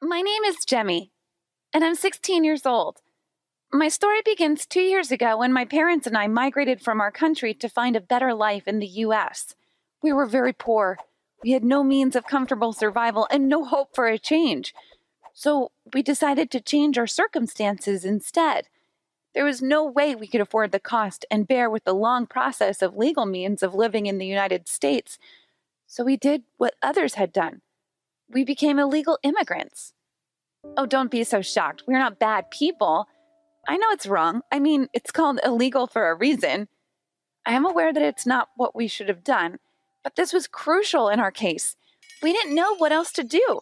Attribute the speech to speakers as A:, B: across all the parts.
A: My name is Jemmy, and I'm 16 years old. My story begins 2 years ago when my parents and I migrated from our country to find a better life in the U.S. We were very poor. We had no means of comfortable survival and no hope for a change. So we decided to change our circumstances instead. There was no way we could afford the cost and bear with the long process of legal means of living in the United States. So we did what others had done. We became illegal immigrants. Oh, don't be so shocked. We're not bad people. I know it's wrong. I mean, it's called illegal for a reason. I am aware that it's not what we should have done, but this was crucial in our case. We didn't know what else to do.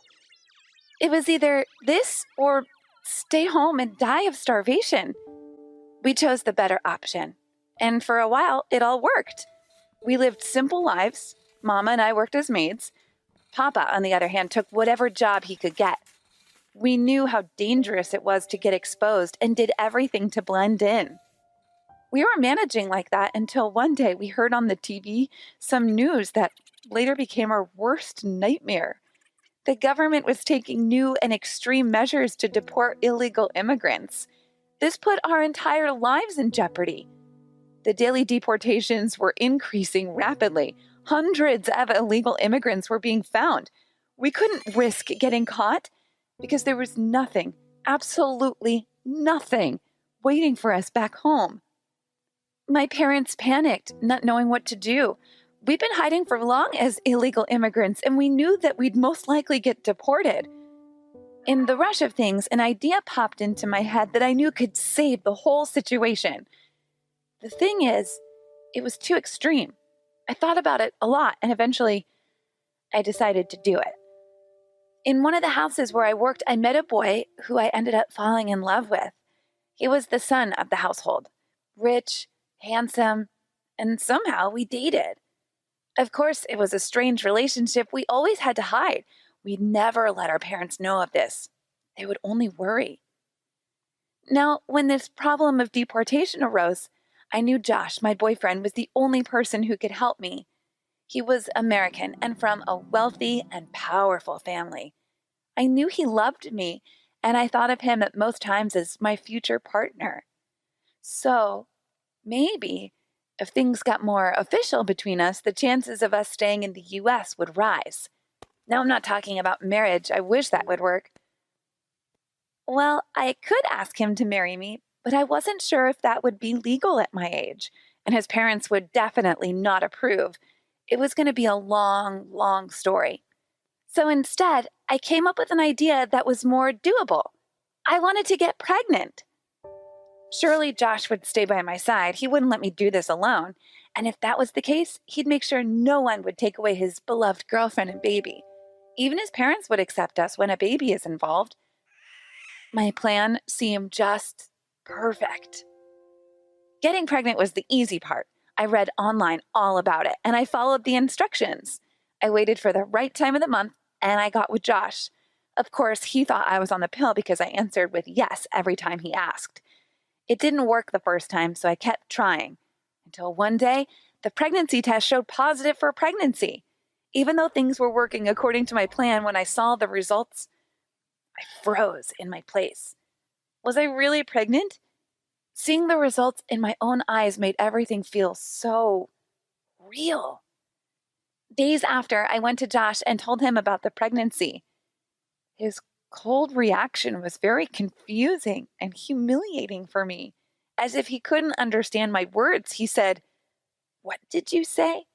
A: It was either this or stay home and die of starvation. We chose the better option, and for a while, it all worked. We lived simple lives. Mama and I worked as maids. Papa, on the other hand, took whatever job he could get. We knew how dangerous it was to get exposed and did everything to blend in. We were managing like that until one day we heard on the TV some news that later became our worst nightmare. The government was taking new and extreme measures to deport illegal immigrants. This put our entire lives in jeopardy. The daily deportations were increasing rapidly. Hundreds of illegal immigrants were being found. We couldn't risk getting caught because there was nothing, absolutely nothing, waiting for us back home. My parents panicked, not knowing what to do. We'd been hiding for long as illegal immigrants, and we knew that we'd most likely get deported. In the rush of things, an idea popped into my head that I knew could save the whole situation. The thing is, it was too extreme. I thought about it a lot, and eventually, I decided to do it. In one of the houses where I worked, I met a boy who I ended up falling in love with. He was the son of the household, rich, handsome, and somehow we dated. Of course, it was a strange relationship we always had to hide. We'd never let our parents know of this. They would only worry. Now, when this problem of deportation arose, I knew Josh, my boyfriend, was the only person who could help me. He was American and from a wealthy and powerful family. I knew he loved me, and I thought of him at most times as my future partner. So, maybe, if things got more official between us, the chances of us staying in the U.S. would rise. Now, I'm not talking about marriage. I wish that would work. Well, I could ask him to marry me, but I wasn't sure if that would be legal at my age, and his parents would definitely not approve. It was going to be a long, long story. So instead, I came up with an idea that was more doable. I wanted to get pregnant. Surely Josh would stay by my side. He wouldn't let me do this alone. And if that was the case, he'd make sure no one would take away his beloved girlfriend and baby. Even his parents would accept us when a baby is involved. My plan seemed just perfect. Getting pregnant was the easy part. I read online all about it, and I followed the instructions. I waited for the right time of the month, and I got with Josh. Of course, he thought I was on the pill because I answered with yes every time he asked. It didn't work the first time, so I kept trying. Until one day, the pregnancy test showed positive for pregnancy. Even though things were working according to my plan, when I saw the results, I froze in my place. Was I really pregnant? Seeing the results in my own eyes made everything feel so real. Days after, I went to Josh and told him about the pregnancy. His cold reaction was very confusing and humiliating for me. As if he couldn't understand my words, he said, "What did you say?"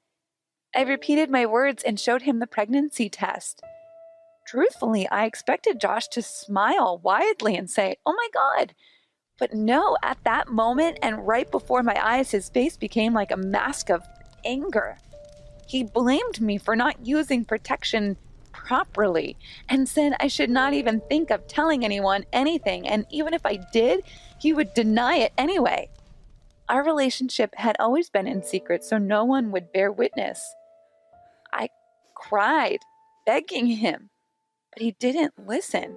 A: I repeated my words and showed him the pregnancy test. Truthfully, I expected Josh to smile widely and say, "Oh my God." But no, at that moment and right before my eyes, his face became like a mask of anger. He blamed me for not using protection properly and said I should not even think of telling anyone anything, and even if I did, he would deny it anyway. Our relationship had always been in secret, so no one would bear witness. I cried, begging him, but he didn't listen.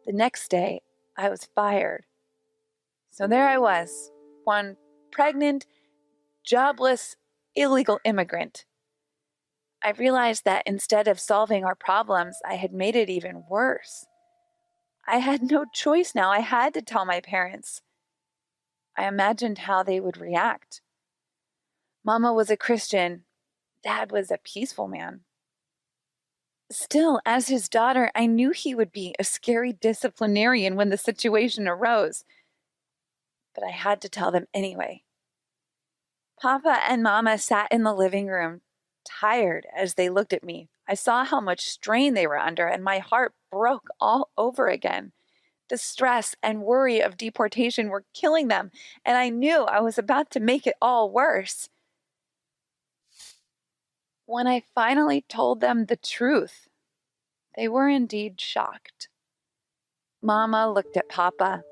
A: The next day, I was fired. So there I was, one pregnant, jobless, illegal immigrant. I realized that instead of solving our problems, I had made it even worse. I had no choice now. I had to tell my parents. I imagined how they would react. Mama was a Christian. Dad was a peaceful man. Still, as his daughter, I knew he would be a scary disciplinarian when the situation arose. But I had to tell them anyway. Papa and Mama sat in the living room, tired as they looked at me. I saw how much strain they were under, and my heart broke all over again. The stress and worry of deportation were killing them, and I knew I was about to make it all worse. When I finally told them the truth, they were indeed shocked. Mama looked at Papa.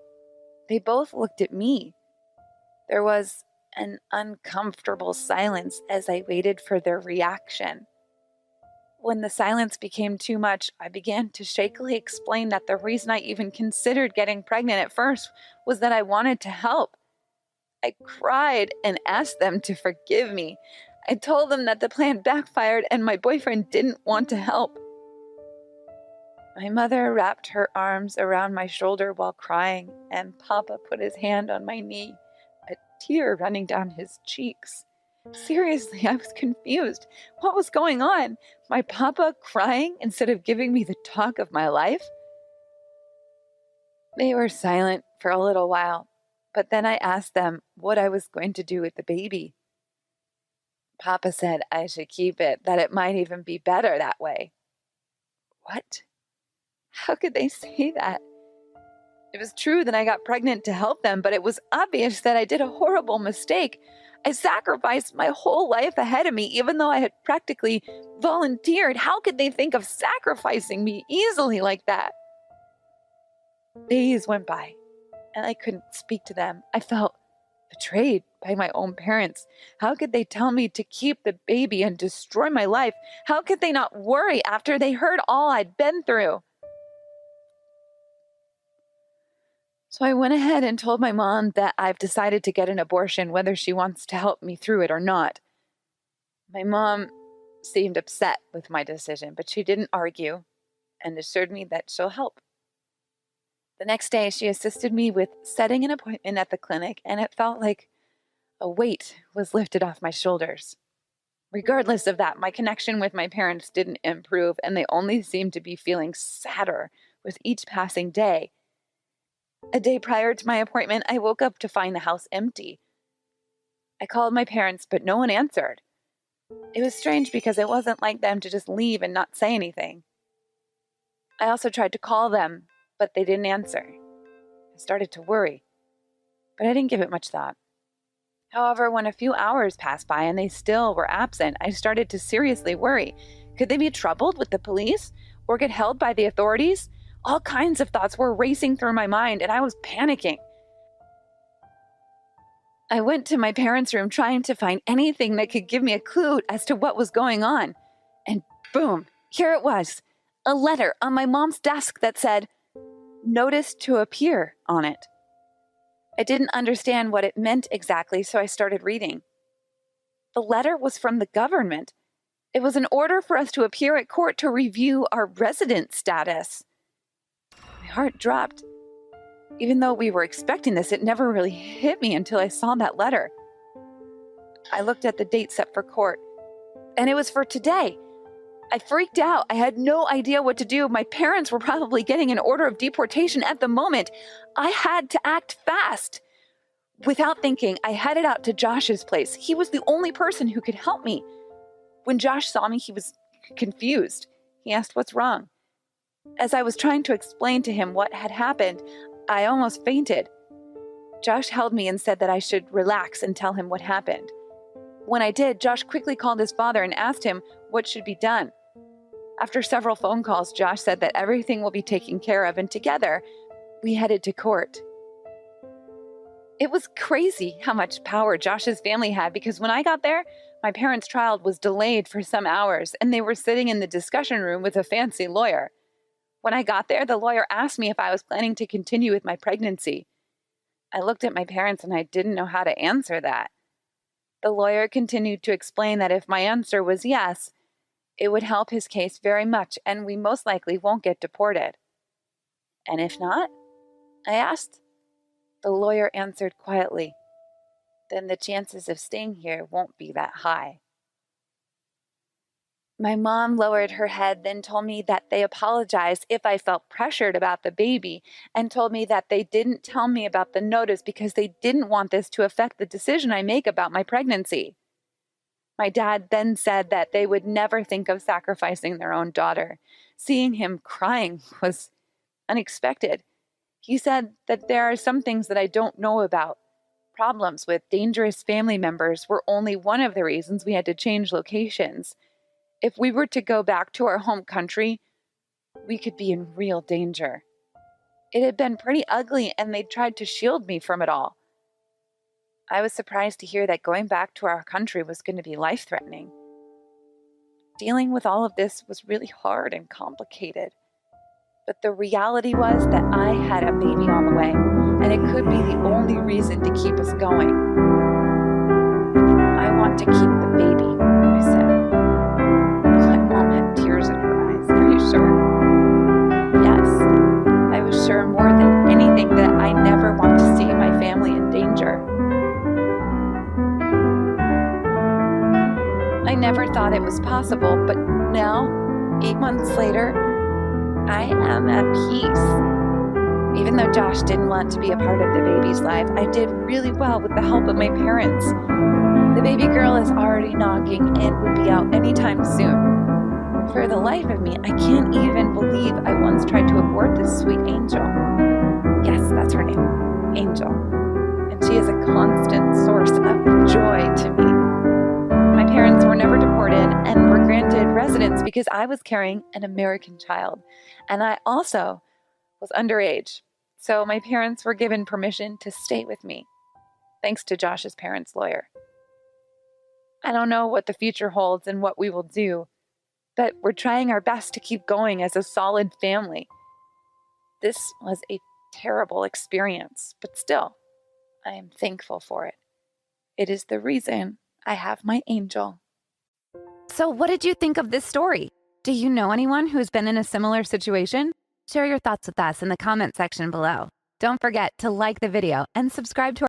A: They both looked at me. There was an uncomfortable silence as I waited for their reaction. When the silence became too much, I began to shakily explain that the reason I even considered getting pregnant at first was that I wanted to help. I cried and asked them to forgive me. I told them that the plan backfired and my boyfriend didn't want to help. My mother wrapped her arms around my shoulder while crying, and Papa put his hand on my knee, a tear running down his cheeks. Seriously, I was confused. What was going on? My papa crying instead of giving me the talk of my life? They were silent for a little while, but then I asked them what I was going to do with the baby. Papa said I should keep it, that it might even be better that way. What? How could they say that? It was true that I got pregnant to help them, but it was obvious that I did a horrible mistake. I sacrificed my whole life ahead of me, even though I had practically volunteered. How could they think of sacrificing me easily like that? Days went by, and I couldn't speak to them. I felt betrayed by my own parents. How could they tell me to keep the baby and destroy my life? How could they not worry after they heard all I'd been through? So I went ahead and told my mom that I've decided to get an abortion, whether she wants to help me through it or not. My mom seemed upset with my decision, but she didn't argue and assured me that she'll help. The next day, she assisted me with setting an appointment at the clinic, and it felt like a weight was lifted off my shoulders. Regardless of that, my connection with my parents didn't improve, and they only seemed to be feeling sadder with each passing day. A day prior to my appointment, I woke up to find the house empty. I called my parents, but no one answered. It was strange because it wasn't like them to just leave and not say anything. I also tried to call them, but they didn't answer. I started to worry, but I didn't give it much thought. However, when a few hours passed by and they still were absent, I started to seriously worry. Could they be troubled with the police or get held by the authorities? All kinds of thoughts were racing through my mind, and I was panicking. I went to my parents' room trying to find anything that could give me a clue as to what was going on. And boom, here it was, a letter on my mom's desk that said, "Notice to appear" on it. I didn't understand what it meant exactly, so I started reading. The letter was from the government. It was an order for us to appear at court to review our resident status. My heart dropped. Even though we were expecting this, it never really hit me until I saw that letter. I looked at the date set for court, and it was for today. I freaked out. I had no idea what to do. My parents were probably getting an order of deportation at the moment. I had to act fast. Without thinking, I headed out to Josh's place. He was the only person who could help me. When Josh saw me, he was confused. He asked what's wrong. As I was trying to explain to him what had happened, I almost fainted. Josh held me and said that I should relax and tell him what happened. When I did, Josh quickly called his father and asked him what should be done. After several phone calls, Josh said that everything will be taken care of, and together, we headed to court. It was crazy how much power Josh's family had, because when I got there, my parents' trial was delayed for some hours, and they were sitting in the discussion room with a fancy lawyer. When I got there, the lawyer asked me if I was planning to continue with my pregnancy. I looked at my parents and I didn't know how to answer that. The lawyer continued to explain that if my answer was yes, It would help his case very much, and we most likely won't get deported." "And if not?" I asked. The lawyer answered quietly, "Then the chances of staying here won't be that high." My mom lowered her head, then told me that they apologized if I felt pressured about the baby, and told me that they didn't tell me about the notice because they didn't want this to affect the decision I make about my pregnancy. My dad then said that they would never think of sacrificing their own daughter. Seeing him crying was unexpected. He said that there are some things that I don't know about. Problems with dangerous family members were only one of the reasons we had to change locations. If we were to go back to our home country, we could be in real danger. It had been pretty ugly, and they tried to shield me from it all. I was surprised to hear that going back to our country was going to be life-threatening. Dealing with all of this was really hard and complicated. But the reality was that I had a baby on the way, and it could be the only reason to keep us going. "I want to keep the baby," I said. My mom had tears in her eyes. "Are you sure?" Yes, I was sure more than anything that I never want to see my family in danger. I never thought it was possible, but now, 8 months later, I am at peace. Even though Josh didn't want to be a part of the baby's life, I did really well with the help of my parents. The baby girl is already knocking and would be out anytime soon. For the life of me, I can't even believe I once tried to abort this sweet angel. Yes, that's her name, Angel. And she is a constant source of joy to me. My parents were never deported and were granted residence because I was carrying an American child, and I also was underage. So my parents were given permission to stay with me, thanks to Josh's parents' lawyer. I don't know what the future holds and what we will do, but we're trying our best to keep going as a solid family. This was a terrible experience, but still, I am thankful for it. It is the reason I have my angel. So what did you think of this story? Do you know anyone who's been in a similar situation? Share your thoughts with us in the comment section below. Don't forget to like the video and subscribe to our